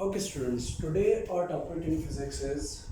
Okay, students, today our topic in physics is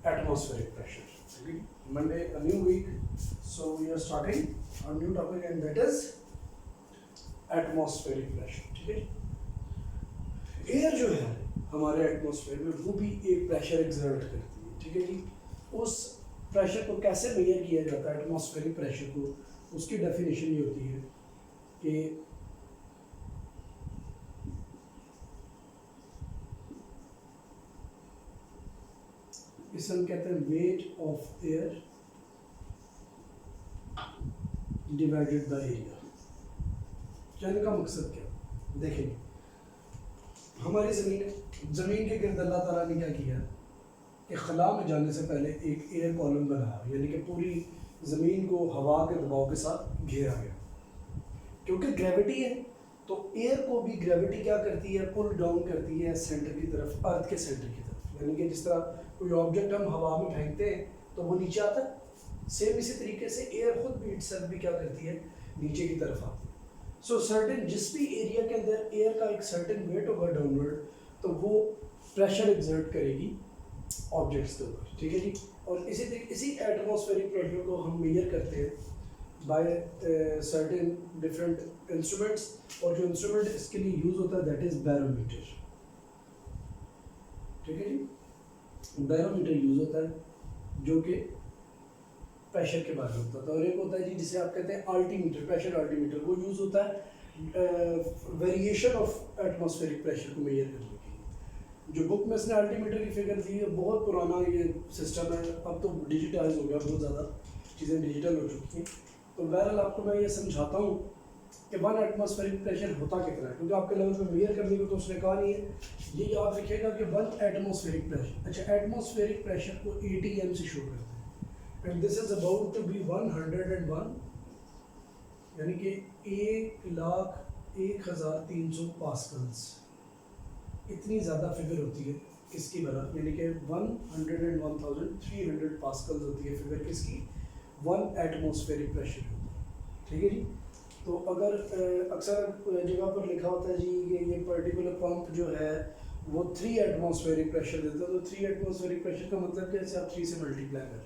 atmospheric pressure. Okay? Monday, a new week, so we are starting a new topic, and that is atmospheric pressure. ठीक है, air जो है हमारे atmosphere में वो भी एक pressure exert करती है. ठीक है जी, उस प्रेशर को कैसे मेजर किया जाता है, एटमॉस्फेरिक प्रेशर को, उसकी डेफिनेशन ये होती है कि इसे हम कहते हैं wait of air divided by area. कहने का मकसद क्या, देखेंगे हमारी ज़मीन के गिर्द अल्लाह ताला ने क्या किया कि खला में जाने से पहले एक एयर कॉलम बनाया, यानी कि पूरी ज़मीन को हवा के दबाव के साथ घेरा गया. क्योंकि ग्रेविटी है तो एयर को भी ग्रेविटी क्या करती है, पुल डाउन करती है सेंटर की तरफ, अर्थ के सेंटर की तरफ. यानी कि जिस तरह कोई ऑब्जेक्ट हम हवा में फेंकते हैं तो वो नीचे आता है, सेम इसी तरीके से एयर खुद भी इटसेल्फ भी क्या करती है, नीचे की तरफ आती है. सो सर्टेन जिस भी एरिया के अंदर एयर का एक सर्टेन वेट होगा डाउनवर्ड, तो वो प्रेशर एक्सर्ट करेगी ऑब्जेक्ट्स के ऊपर. ठीक है जी, और इसी एटमॉस्फेरिक प्रेशर को हम मेजर करते हैं बाय सर्टेन डिफरेंट इंस्ट्रूमेंट्स, और जो इंस्ट्रूमेंट इसके लिए यूज़ होता है दैट इज़ बैरोमीटर. ठीक है जी, बैरोमीटर यूज़ होता है जो कि प्रेशर के बारे में होता है. और एक होता है जी जिसे आप कहते हैं अल्टीमीटर, प्रेशर अल्टीमीटर. वो यूज़ होता है वेरिएशन ऑफ एटमॉस्फेरिक प्रेशर को मेजर करने के लिए. जो बुक में इसने अल्टीमीटर की फिगर दी है, बहुत पुराना ये सिस्टम है, अब तो डिजिटाइज हो गया, बहुत ज़्यादा चीज़ें डिजिटल हो चुकी हैं. तो बहरहाल आपको मैं ये समझाता हूँ कि वन एटमॉस्फेरिक प्रेशर होता कितना है, क्योंकि आपके लेवल पे मेजर करने को तो उसने कहा नहीं है. ये याद रखिएगा कि वन एटमॉस्फेरिक प्रेशर, अच्छा एटमॉस्फेरिक प्रेशर को ATM से शो करते हैं, and this is about to be 101, यानी कि 1,01,300 पास्कल्स. इतनी ज़्यादा फिगर होती है किसकी बना, यानी कि 101,300 पास्कल्स होती है फिगर किसकी, वन एटमॉस्फेरिक प्रेशर होती है. ठीक है जी, तो अगर अक्सर जगह पर लिखा होता है जी कि ये पर्टिकुलर पंप जो है वो 3 एटमॉस्फेरिक प्रेशर देता है, तो 3 एटमॉस्फेरिक प्रेशर का मतलब कैसे आप 3 से मल्टीप्लाई करें.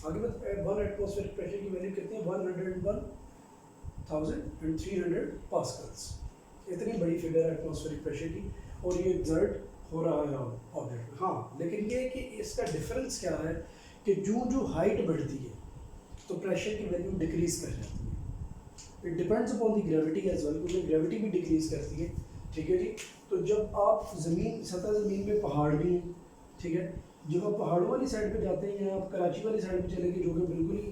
आगे बात, वन एटमॉस्फेरिक प्रेशर की वैल्यू कितनी है, 101,300 पास्कल्स. इतनी बड़ी फिगर है एटमॉस्फेरिक प्रेशर की, और ये एक्सर्ट हो रहा है ऑब्जेक्ट में. हाँ, लेकिन ये कि इसका डिफरेंस क्या है कि जो हाइट बढ़ती है तो प्रेशर की वैल्यू डिक्रीज कर जाती है. It depends upon the gravity as well, क्योंकि ग्रेविटी भी डिक्रीज करती है. ठीक है जी, तो जब आप सतह ज़मीन में पहाड़ भी हैं, ठीक है, जब आप पहाड़ों वाली साइड पे जाते हैं या आप कराची वाली साइड पे चले गए जो कि बिल्कुल ही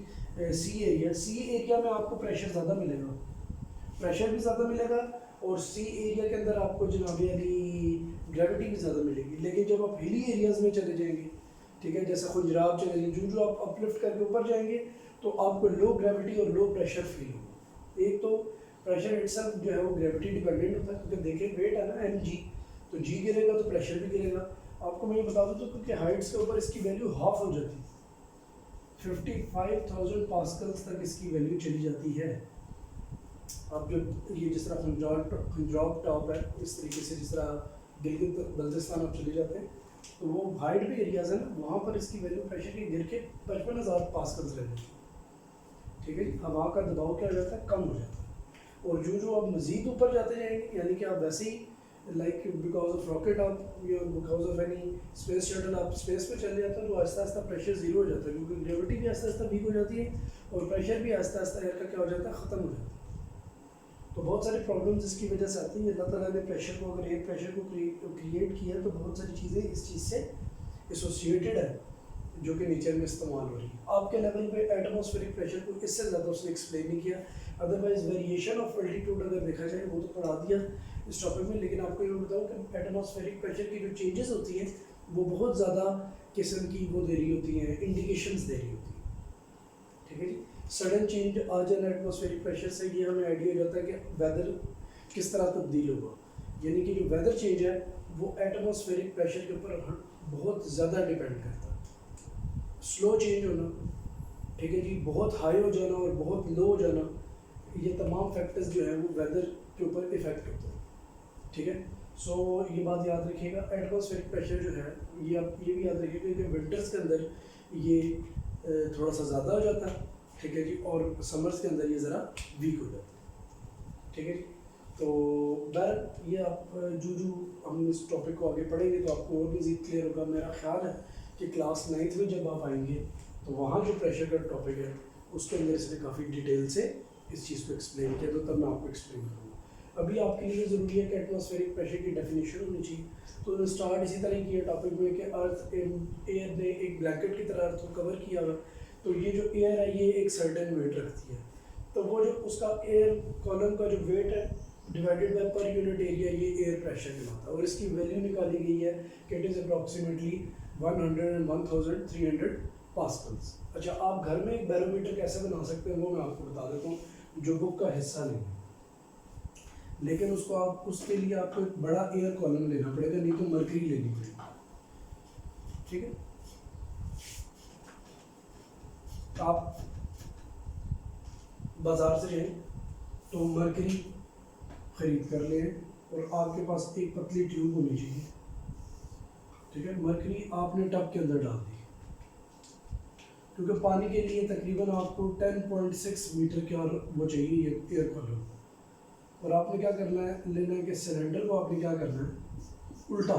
सी एरिया में आपको प्रेशर ज़्यादा मिलेगा, प्रेशर भी ज़्यादा मिलेगा, और सी एरिया के अंदर आपको जनाबी वाली ग्रेविटी भी ज़्यादा मिलेगी. लेकिन जब आप हिली एरियाज़ में चले जाएंगे, ठीक है, जैसे खुजराब चले जाएंगे, जो आप अपलिफ्ट करके ऊपर जाएंगे तो आपको लो ग्रेविटी और लो प्रेशर फील होगा. एक तो प्रेशर इटसेल्फ जो है वो ग्रेविटी डिपेंडेंट होता है, क्योंकि देखें वेट है ना mg, तो g गिरेगा तो प्रेशर भी गिरेगा. आपको मैं ये बता दूँ तो क्योंकि हाइट्स के ऊपर इसकी वैल्यू हाफ हो जाती है, 55,000 पास्कल्स तक इसकी वैल्यू चली जाती है. अब जो ये जिस तरह खंजराव टॉप है, इस तरीके से जिस तरह गिलगित बल्तिस्तान आप चले जाते हैं तो वो हाइट भी एरियाज है ना, वहाँ पर इसकी वैल्यू प्रेशर की गिर के 55,000 पास्कल्स रह जाती है. ठीक है, हवा का दबाव क्या हो जाता है, कम हो जाता है. और जो आप मज़ीद ऊपर जाते जाएंगे, यानी कि आप वैसे ही लाइक बिकॉज ऑफ रॉकेट आप या because of any space shuttle आप स्पेस पे चले जाते हैं, तो आहिस्ता आहिस्ता प्रेशर ज़ीरो हो जाता है, क्योंकि ग्रेविटी भी आहिस्ता आहिस्ता वीक हो जाती है और प्रेशर भी आहिस्ता आहिस्ता एयर का क्या हो जाता है, ख़त्म हो जाता है. तो बहुत सारी प्रॉब्लम्स इसकी वजह से आती हैं. अल्लाह ताला ने प्रेशर को, अगर एयर प्रेशर को क्रिएट किया तो बहुत सारी चीज़ें इस चीज़ से एसोसिएटेड है जो कि नेचर में इस्तेमाल हो रही है. आपके लेवल पे एटमॉस्फेरिक प्रेशर को इससे ज़्यादा उसने एक्सप्लेन नहीं किया. अदरवाइज वेरिएशन ऑफ अल्टीट्यूड अगर देखा जाए वो तो पढ़ा दिया इस टॉपिक में, लेकिन आपको ये बताऊँ कि एटमॉस्फेरिक प्रेशर की जो चेंजेस होती हैं वो बहुत ज़्यादा किस्म की वो दे रही होती हैं, इंडिकेशंस दे रही होती हैं. ठीक है जी, सडन चेंज आ जाना एटमॉस्फेरिक प्रेशर से ये हमें आइडिया हो जाता है कि वेदर किस तरह तब्दील होगा. यानी कि जो वेदर चेंज है वो एटमॉस्फेरिक प्रेशर के ऊपर बहुत ज़्यादा डिपेंड करता है. स्लो चेंज होना, ठीक है जी, बहुत हाई हो जाना और बहुत लो हो जाना, ये तमाम फैक्टर्स जो हैं वो वेदर के ऊपर इफ़ेक्ट होते हैं. ठीक है, सो ये बात याद रखिएगा, एटमॉस्फेरिक प्रेशर जो है ये आप ये भी याद रखिएगा कि विंटर्स के अंदर ये थोड़ा सा ज़्यादा हो जाता है, ठीक है जी, और समर्स के अंदर ये ज़रा वीक हो जाता है, ठीक है जी। तो बहर ये आप जो हम इस टॉपिक को आगे पढ़ेंगे तो आपको और भी ज़्यादा क्लियर होगा। मेरा ख्याल है कि क्लास 9th में जब आप आएंगे तो वहाँ जो प्रेशर का टॉपिक है उसके अंदर इसने काफ़ी डिटेल से इस चीज़ को एक्सप्लेन किया, तो तब मैं आपको एक्सप्लेन करूँगा। अभी आपके लिए ज़रूरी है कि एटमॉस्फेरिक प्रेशर की डेफिनेशन होनी चाहिए। तो स्टार्ट इसी तरह किया टॉपिक में कि अर्थ एयर ने एक ब्लैंकेट की तरह अर्थ को कवर किया हुआ, तो ये जो एयर है ये एक सर्टेन वेट रखती है, तो वो जो उसका एयर कॉलम का जो वेट है divided by per unit area ये एयर प्रेशर कहलाता है, और इसकी वैल्यू निकाली गई है कि इट इज़ अप्रॉक्सीमेटली 101,300 पास्कल्स। अच्छा, आप घर में एक बैरोमीटर कैसे बना सकते हैं वो मैं आपको बता देता हूँ, जो बुक का हिस्सा नहीं है, लेकिन उसको आप उसके लिए आपको एक बड़ा एयर कॉलम लेना पड़ेगा, नहीं तो मरकरी लेनी पड़ेगी, ठीक है। आप बाजार से जाएं तो मरकरी खरीद कर लें और आपके पास एक पतली ट्यूब होनी चाहिए, ठीक है। मरकरी आपने टब के अंदर डाल दी, क्योंकि पानी के लिए तकरीबन आपको 10.6 मीटर का वो चाहिए ये एयर कॉलम, और आपने क्या करना है, लेना है कि सिलेंडर को आपने क्या करना है, उल्टा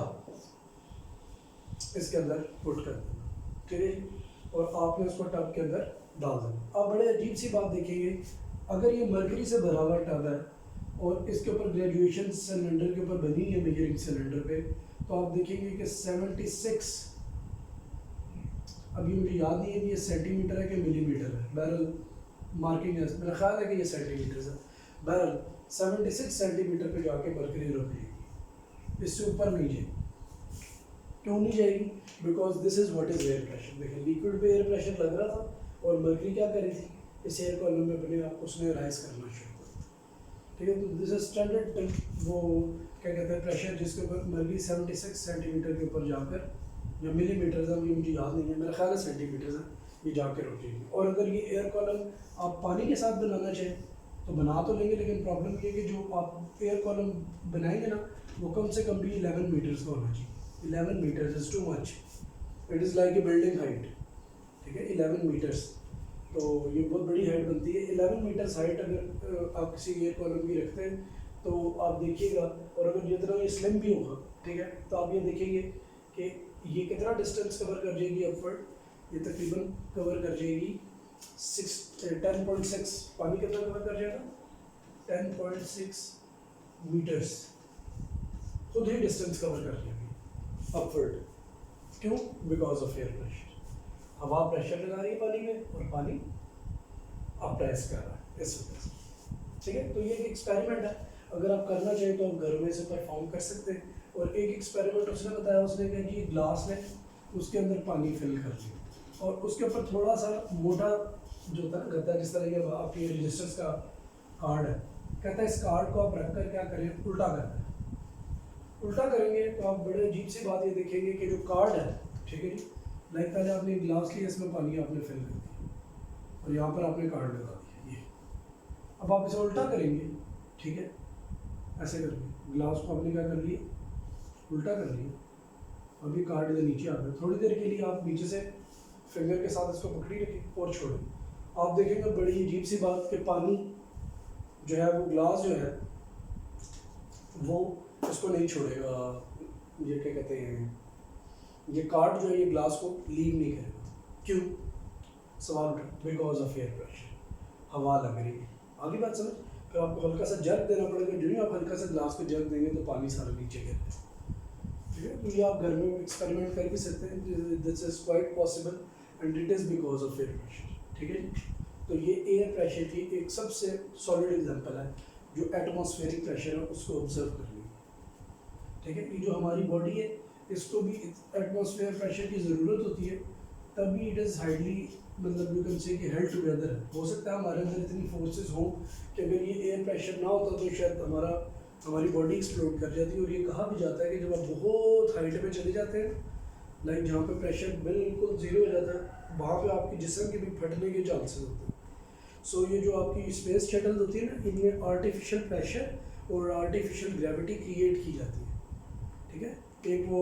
इसके अंदर पुट कर देना, ठीक है, और आपने उसको टब के अंदर डाल देना। आप बड़े अजीब सी बात देखेंगे, अगर ये मरकरी से भरा हुआ टब है और इसके ऊपर ग्रेजुएशन सिलेंडर के ऊपर बनी है मेजरिंग सिलेंडर पे, तो आप देखेंगे कि 76, अभी मुझे याद नहीं है कि ये सेंटीमीटर है कि मिलीमीटर है, बहरहाल मार्किंग है, मेरा ख्याल है कि ये सेंटीमीटर है, बहरहाल 76 सेंटीमीटर पे जाके मरकरी रुक जाएगी, इससे ऊपर नहीं जाएगी। क्यों नहीं जाएगी? Because this is what is air pressure. देखिए लिक्विड पे एयर प्रेशर लग रहा था और मरकरी क्या कर रही थी, इस एयर कॉलम में अपने आप उसने राइज करना शुरू कर दिया, ठीक है। तो दिस इज स्टैंडर्ड वो क्या कहते हैं प्रेशर, जिसके ऊपर मरकरी 76 सेंटीमीटर के ऊपर जाकर, या मिलीमीटर है ये मुझे याद नहीं है, मेरा ख्याल है सेंटीमीटर है, ये जाकर रुकेगी। और अगर ये एयर कॉलम आप पानी के साथ बनाना चाहें तो बना तो लेंगे, लेकिन प्रॉब्लम ये है कि जो आप एयर कॉलम बनाएंगे ना वो कम से कम भी 11 मीटर्स का होना चाहिए। 11 metres is too much, it is like a building height, ठीक है, 11 मीटर्स, तो ये बहुत बड़ी हाइट बनती है। 11 मीटर्स हाइट अगर आप किसी एयर कॉलम की रखते हैं तो आप देखिएगा, और अगर जितना ये स्लिम भी होगा, ठीक है, तो आप ये देखेंगे कि ये कितना डिस्टेंस कवर कर जाएगी अपवर्ड, ये तकरीबन कवर कर जाएगी 10.6, पानी कितना कवर कर जाएगा, 10.6 मीटर्स, खुद ही डिस्टेंस कवर कर जाएगी अपवर्ड। क्यों? बिकॉज ऑफ एयर प्रेशर, हवा प्रेशर लगा रही है पानी में और पानी आप प्रेस कर रहा है इस वजह से, ठीक है। तो ये एक एक्सपेरिमेंट है, अगर आप करना चाहें तो आप घर में से परफॉर्म कर सकते हैं। और एक एक्सपेरिमेंट उसने बताया, उसने कहा कि ग्लास है उसके अंदर पानी फिल कर लिया और उसके ऊपर थोड़ा सा मोटा जो होता है गद्दा, जिस तरह ये आपकी रजिस्टर्स का कार्ड है, कहता है इस कार्ड को आप रख कर क्या करें, उल्टा करना है। उल्टा करेंगे तो आप बड़े अजीब सी बात ये देखेंगे कि जो कार्ड है, ठीक है जी, लाइक पहले आपने गिलास लिया, इसमें पानी आपने फिल कर दिया और यहाँ पर आपने कार्ड लगा दिया, ये अब आप इसे उल्टा करेंगे, ठीक है, ऐसे करके गिलास को आपने क्या कर लिया, उल्टा कर लिया, अभी कार्ड इधर नीचे आ गया। थोड़ी देर के लिए आप नीचे से फिंगर के साथ इसको पकड़ी रखें और छोड़ें, आप देखेंगे बड़ी अजीब सी बात कि पानी जो है वो ग्लास जो है वो उसको नहीं छोड़ेगा, ये क्या कहते हैं, ये कार्ड जो है ये ग्लास को लीव नहीं करेगा। क्यों? सवाल उठा, बिकॉज ऑफ एयर प्रेशर, हवा लग रही है। आगे बात समझ, फिर आपको हल्का सा जर्क देना पड़ेगा, जो ही आप हल्का सा ग्लास को जर्क देंगे तो पानी सारा नीचे गिर जाएगा, ठीक है। तो ये आप घर में एक्सपेरिमेंट कर भी सकते हैं, this is quite possible and it is because of air pressure, ठीक है। तो ये एयर प्रेशर की एक सबसे सॉलिड एग्जांपल है जो एटमॉस्फेरिक प्रेशर है उसको ऑब्जर्व कर ली, ठीक है। ये जो हमारी बॉडी है इसको भी एटमॉस्फेयर प्रेशर की ज़रूरत होती है, तभी इट इज़ हाइडली, मतलब यू कैन से कि हेल्ड टुगेदर है। हो सकता है हमारे अंदर इतनी फोर्सेस हों कि अगर ये एयर प्रेशर ना होता तो शायद हमारी बॉडी एक्सप्लोड कर जाती है। और ये कहा भी जाता है कि जब आप बहुत हाइट पे चले जाते हैं, लाइक जहाँ पे प्रेशर बिल्कुल ज़ीरो हो जाता है, वहाँ पे आपके जिस्म के भी फटने के चांसेस होते हैं। सो ये जो आपकी स्पेस शटल होती है ना, इनमें आर्टिफिशियल प्रेशर और आर्टिफिशियल ग्रेविटी क्रिएट की जाती है, ठीक है। एक वो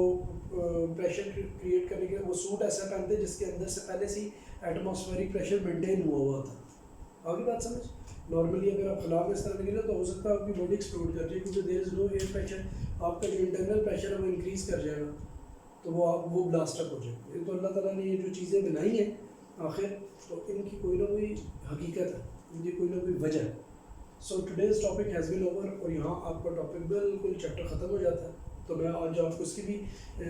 प्रेशर क्रिएट करने के लिए वो सूट ऐसा पहनते हैं जिसके अंदर से पहले से एटमॉस्फेरिक प्रेशर मेंटेन हुआ था। आगे बात समझ। नॉर्मली अगर आप खिलाफ में इस तरह निकले तो हो सकता है आपकी बॉडी एक्सप्लोड कर जाए, क्योंकि there is no air pressure, आपका जो इंटरनल प्रेशर है वो इंक्रीज़ कर जाएगा, तो वो ब्लास्ट अप हो जाएगा। ये तो अल्लाह ताला ने ये जो चीज़ें बनाई हैं आखिर, तो इनकी कोई ना कोई हकीकत है, इनकी कोई ना कोई वजह है। So today's topic has been over, और यहाँ आपका टॉपिक बिल्कुल चैप्टर ख़त्म हो जाता है। तो मैं आज आपको उसकी भी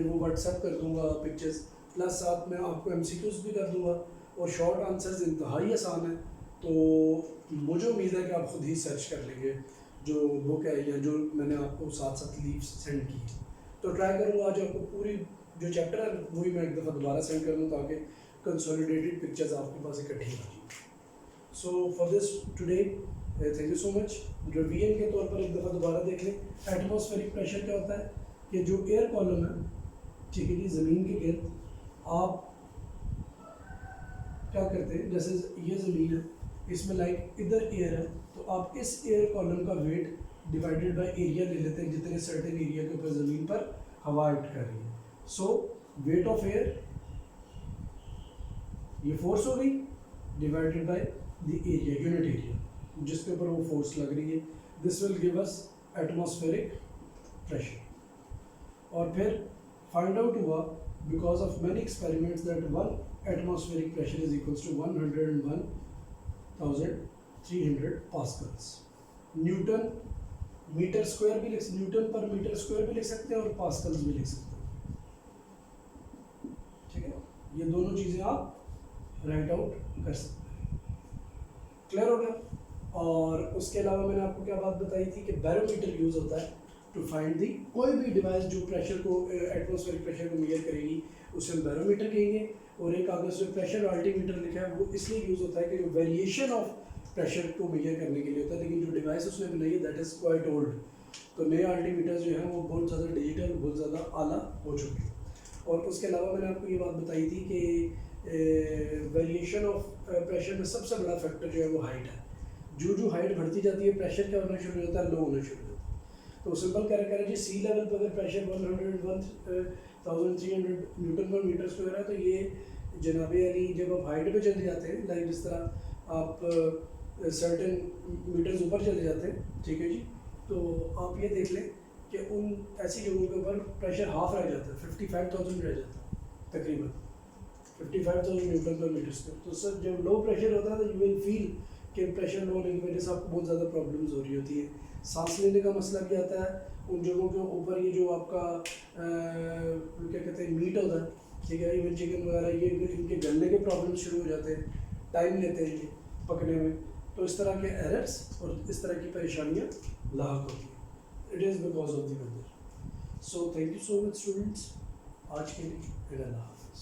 वो व्हाट्सएप कर दूँगा पिक्चर्स, प्लस साथ में आपको MCQs भी कर दूँगा, और शॉर्ट आंसर्स इंतहाई आसान है। तो मुझे उम्मीद है कि आप खुद ही सर्च कर लेंगे जो बुक है या जो मैंने आपको साथ साथ लीव्स सेंड की है। तो ट्राई करूँगा आज आपको पूरी जो चैप्टर है वही मैं एक दफ़ा दोबारा सेंड कर दूँ, ताकि कंसोलिडेटेड पिक्चर्स आपके पास इकट्ठी हो जाए। So for this today thank you so much. Revision के तौर पर एक दफ़ा दोबारा देख लें। एटमॉस्फेरिक प्रेशर क्या होता है कि जो एयर कॉलम है, ठीक है जी, ज़मीन के गिर्द आप क्या करते हैं, जैसे ये ज़मीन है, इसमें लाइक इधर एयर है, तो आप इस एयर कॉलम का वेट डिवाइडेड बाय एरिया ले लेते हैं, जितने सर्टेन एरिया के ऊपर ज़मीन पर हवा एक्ट कर रही है। सो वेट ऑफ एयर, ये फोर्स हो गई, divided by the area, unit area जिसके ऊपर वो फोर्स लग रही है। This will give us atmospheric pressure. और फिर फाइंड आउट हुआ because of many experiments that 1 atmospheric pressure is equals to 101,300 pascals. Newton metre square भी लिख, न्यूटन पर मीटर स्क्वायर भी लिख सकते हैं और पास्कल्स भी लिख सकते हैं, ठीक है। ये दोनों चीज़ें आप राइट आउट कर सकते हैं। क्लियर हो गया। और उसके अलावा मैंने आपको क्या बात बताई थी कि बैरोमीटर यूज़ होता है टू फाइंड दी, कोई भी डिवाइस जो प्रेशर को एटमॉस्फेरिक प्रेशर को मेजर करेगी उसे हम बैरोमीटर कहेंगे। और एक कागज़ में प्रेशर अल्टीमीटर लिखा है, वो इसलिए यूज़ होता है कि जो वेरिएशन ऑफ प्रेशर को मेजर करने के लिए होता है, लेकिन जो डिवाइस उसने बनाई है दैट इज़ क्वाइट ओल्ड। तो नए अल्टीमीटर जो हैं वो बहुत ज़्यादा डिजिटल, बहुत ज़्यादा आला हो चुके हैं। और उसके अलावा मैंने आपको ये बात बताई थी कि वेरिएशन ऑफ प्रेशर में सबसे बड़ा फैक्टर जो है वो हाइट है। जो हाइट बढ़ती जाती है प्रेशर क्या होना शुरू होता है, लो होना शुरू होता है। तो सिंपल करें जी, सी लेवल पर अगर प्रेशर 101,300 न्यूटन पर मीटर स्क्वायर है, तो ये जनाबे अली जब आप हाइट पे चले जाते हैं, लाइक जिस तरह आप सर्टेन मीटर्स ऊपर चले जाते हैं, ठीक है जी, तो आप ये देख लें कि उन ऐसी जगहों के ऊपर प्रेशर हाफ रह जाता है, 55,000 रह जाता है तकरीबन, 55,000 न्यूटन पर मीटर स्क्वायर। तो सर जब लो प्रेशर होता है तो यू विल फील कि प्रेशर लो होने की वजह से आपको बहुत ज़्यादा प्रॉब्लम्स हो रही होती है। सांस लेने का मसला भी आता है उन जगहों के ऊपर। ये जो आपका क्या कहते हैं मीट होता है, ठीक है, इवन चिकन वगैरह, ये इनके गलने के प्रॉब्लम शुरू हो जाते हैं, टाइम लेते हैं ये पकने में। तो इस तरह के एरर्स और इस तरह की परेशानियाँ लाक होती हैं। It is because of the weather. So thank you so much students आज के लिए। अल्लाह हाफ़िज़।